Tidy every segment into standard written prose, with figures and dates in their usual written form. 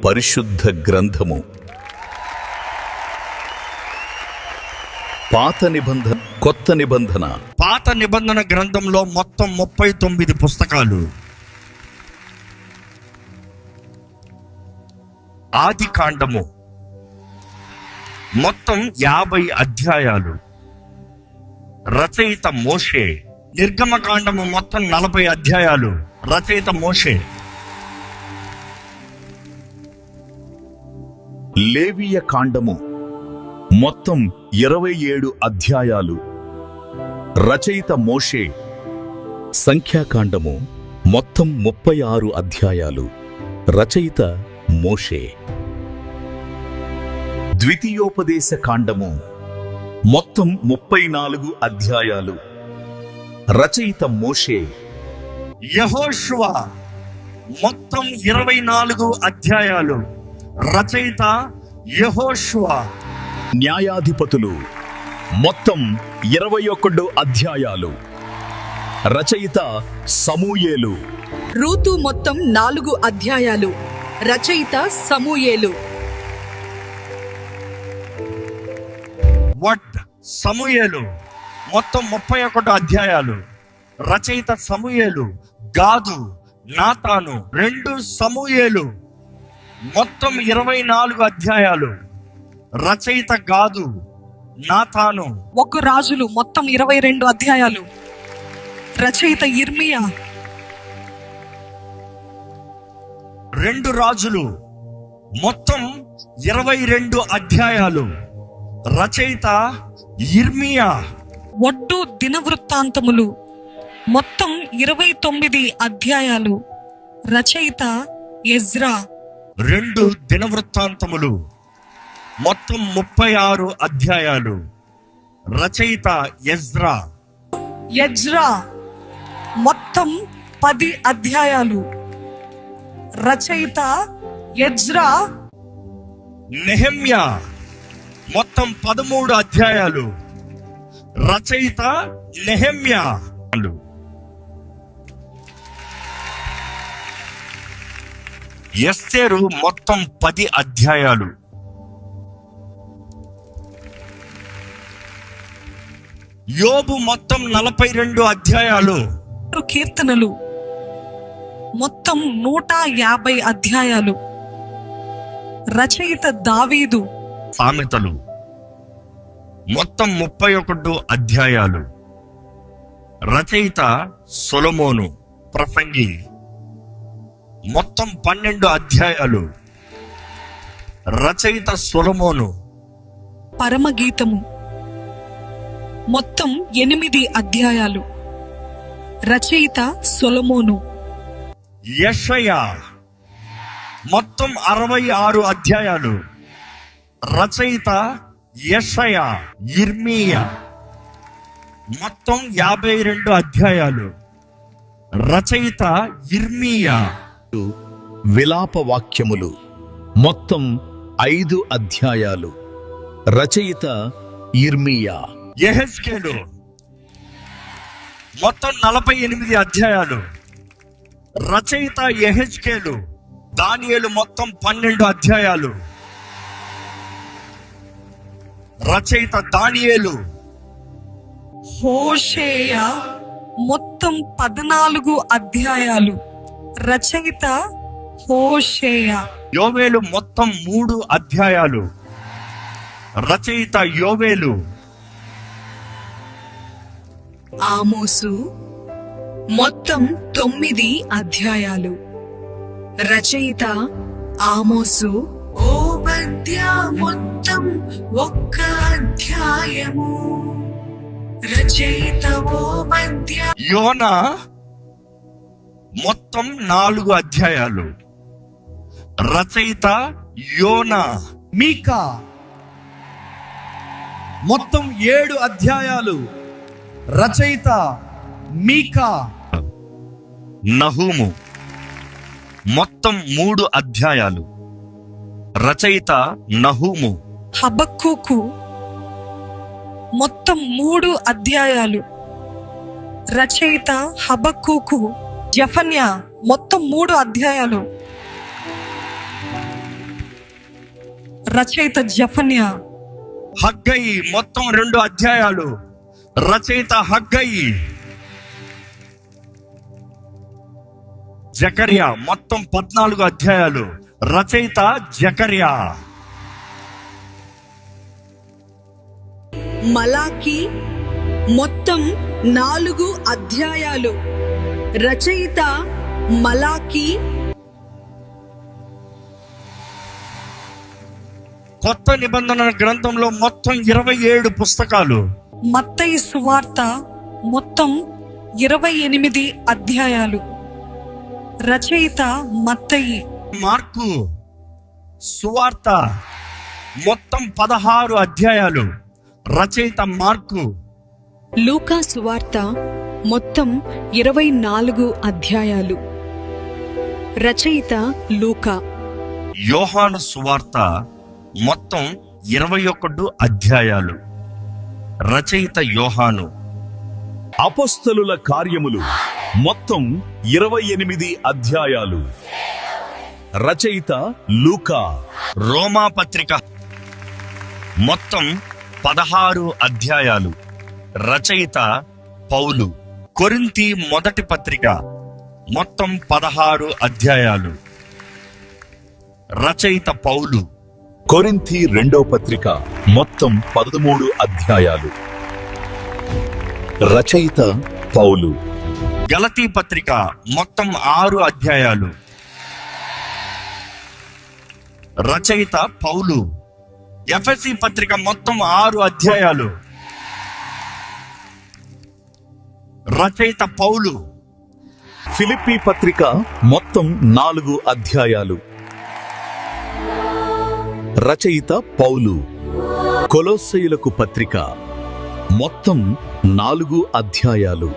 పరిశుద్ధ గ్రంథము. పాత నిబంధన, కొత్త నిబంధన. పాత నిబంధన గ్రంథంలో మొత్తం 39 పుస్తకాలు. ఆది కాండము మొత్తం 50 అధ్యాయాలు. రచయిత మోషే. నిర్గమకాండము మొత్తం 40 అధ్యాయాలు. రచయిత మోషే. లేవియ కాండము మొత్తం 27 అధ్యాయాలు. రచయిత మోషే. సంఖ్యాకాండము మొత్తం 36 అధ్యాయాలు. రచయిత మోషే. ద్వితీయోపదేశ కాండము మొత్తం 34 అధ్యాయాలు. రచయిత మోషే. యెహోషువ మొత్తం 24 అధ్యాయాలు. రచయిత యెహోషువ. న్యాయాధిపతులు మొత్తం 21 అధ్యాయాలు. రచయిత సమూయేలు. రూతు మొత్తం 4 అధ్యాయాలు. రచయిత సమూయేలు. వడ్ సమూయేలు మొత్తం 31 అధ్యాయాలు. రచయిత సమూయేలు. గాదు, నాతాను 2 సమూయేలు మొత్తం 24 అధ్యాయాలు. రచయిత గాదు, నాతాను. 1 రాజులు మొత్తం 22 అధ్యాయాలు. రచయిత యిర్మియా. 2 రాజులు మొత్తం 22 అధ్యాయాలు. రచయిత యిర్మియా. ఒడ్డు దినవృత్తాంతములు మొత్తం 29 అధ్యాయాలు. రచయిత ఎజ్రా. 2 దినవృత్తాంతములు మొత్తం 36 అధ్యాయాలు. రచయిత ఎజ్రా. ఎజ్రా మొత్తం 10 అధ్యాయాలు. రచయిత ఎజ్రా. నెహెమ్యా మొత్తం 13 అధ్యాయాలు. రచయిత నెహెమ్యా. ఎస్తేరు మొత్తం 10 అధ్యాయాలు. యోబు మొత్తం 42 అధ్యాయాలు. కీర్తనలు మొత్తం 150 అధ్యాయాలు. రచయిత దావీదు. సామెతలు మొత్తం 31 అధ్యాయాలు. రచయిత సొలొమోను. ప్రసంగి మొత్తం 12 అధ్యాయాలు. రచయిత సొలొమోను. పరమగీతము మొత్తం 8 అధ్యాయాలు. రచయిత సొలొమోను. యెషయా మొత్తం 66 అధ్యాయాలు. రచయిత యెషయా. యిర్మీయా మొత్తం 52 అధ్యాయాలు. రచయిత యిర్మీయా. విలాప వాక్యములు మొత్తం 5 అధ్యాయాలు. రచయిత యిర్మీయా. యెహెజ్కేలు మొత్తం 48 అధ్యాయాలు. రచయిత యెహెజ్కేలు. దానియేలు మొత్తం 12 అధ్యాయాలు. రచయిత దానియేలు. హోషేయ మొత్తం 14 అధ్యాయాలు. రచయిత హోషేయ. యోవేలు మొత్తం 3 అధ్యాయాలు. రచయిత యోవేలు. ఆమోసు మొత్తం 9 అధ్యాయాలు. రచయిత ఆమోసు. ఓబద్యా మొత్తం 1 అధ్యాయము. రచయిత ఓబద్యా. యోనా మొత్తం 4 అధ్యాయాలు. రచయిత యోనా. మీకా మొత్తం 7 అధ్యాయాలు. రచయిత మీకా. నహూము మొత్తం 3 అధ్యాయాలు. రచయిత నహూము. హబక్కూకు మొత్తం 3 అధ్యాయాలు. రచయిత హబక్కూకు. జెఫన్యా మొత్తం 3 అధ్యాయాలు. రచయిత జఫన్యా. హగ్గయి మొత్తం 2 అధ్యాయాలు. రచయిత హగ్గయి. జకర్యా మొత్తం 14 అధ్యాయాలు. రచయిత జకర్యా. మలాకి మొత్తం 4 అధ్యాయాలు. రచయిత మలాకి. కొత్త నిబంధన గ్రంథంలో మొత్తం 27 పుస్తకాలు. మత్తయి సువార్త మొత్తం 28 అధ్యాయాలు. రచయిత మత్తయి. మార్కు సువార్త మొత్తం 16 అధ్యాయాలు. రచయిత మార్కు. లూకా సువార్త మొత్తం 24 అధ్యాయాలు. రచయిత లూకా. యోహాను సువార్త మొత్తం 21 అధ్యాయాలు. రచయిత యోహాను. అపొస్తలుల కార్యములు మొత్తం 28 అధ్యాయాలు. రచయిత లూకా. రోమా పత్రిక మొత్తం 16 అధ్యాయాలు. రచయిత పౌలు. కొరింథీ మొదటి పత్రిక మొత్తం 16 అధ్యాయాలు. రచయిత పౌలు. కొరింథీ రెండో పత్రిక మొత్తం 13 అధ్యాయాలు. రచయిత పౌలు. గలతీ పత్రిక మొత్తం 6 అధ్యాయాలు. రచయిత పౌలు. ఎఫెసీ పత్రిక మొత్తం 6 అధ్యాయాలు. రచయిత పౌలు. ఫిలిప్పీ పత్రిక మొత్తం 4 అధ్యాయాలు. రచయిత పౌలు. కొలొస్సీయులకు పత్రిక మొత్తం 4 అధ్యాయాలు.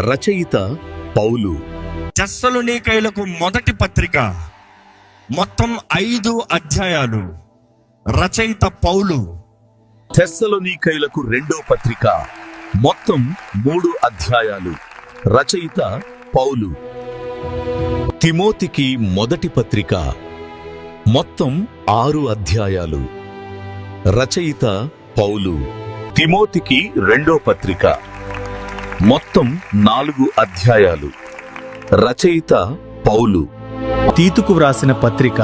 రచయిత పౌలు. తెస్సలోనికైలకు మొదటి పత్రిక మొత్తం 5 అధ్యాయాలు. రచయిత పౌలు. తెస్సలోనికైలకు రెండో పత్రిక మొత్తం 3 అధ్యాయాలు. రచయిత పౌలు. తిమోతికి మొదటి పత్రిక మొత్తం 6 అధ్యాయాలు. రచయిత పౌలు. తిమోతికి రెండో పత్రిక మొత్తం 4 అధ్యాయాలు. రచయిత పౌలు. తీతుకు వ్రాసిన పత్రిక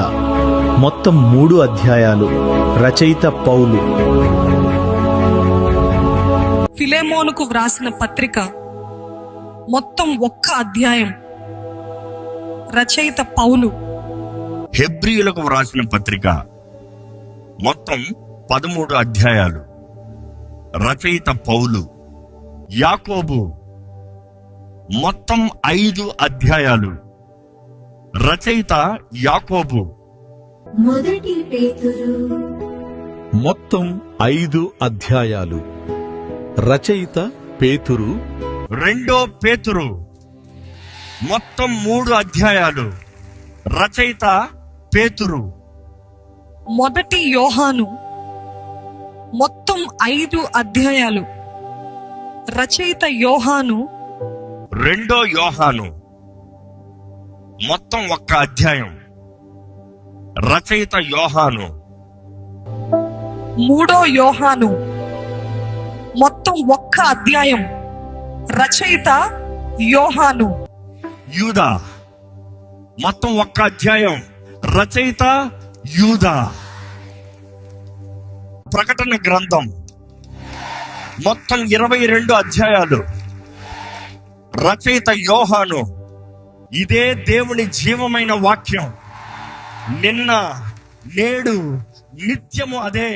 మొత్తం 3 అధ్యాయాలు. రచయిత పౌలు. ఫిలెమోనుకు వ్రాసిన పత్రిక మొత్తం 1 అధ్యాయం. రచయిత పౌలు. హెబ్రీయులకు వ్రాసిన పత్రిక మొత్తం 13 అధ్యాయాలు. రచయిత పౌలు. యాకోబు మొత్తం 5 అధ్యాయాలు. రచయిత యాకోబు. మొదటి పేతురు మొత్తం 5 అధ్యాయాలు. రచయిత పేతురు. రెండో పేతురు మొత్తం 3 అధ్యాయాలు. రచయిత పేతురు. మొదటి యోహాను మొత్తం 5 అధ్యాయాలు. రచయిత యోహాను. రెండో యోహాను మొత్తం 1 అధ్యాయం. రచయిత యోహాను. మూడో యోహాను మొత్తం 1 అధ్యాయం. రచయిత యోహాను. యూదా మొత్తం 1 అధ్యాయం. రచయిత యూదా. ప్రకటన గ్రంథం మొత్తం 22 అధ్యాయాలు. రచయిత యోహాను. ఇదే దేవుని జీవమైన వాక్యం. నిన్న నేడు నిత్యము అదే.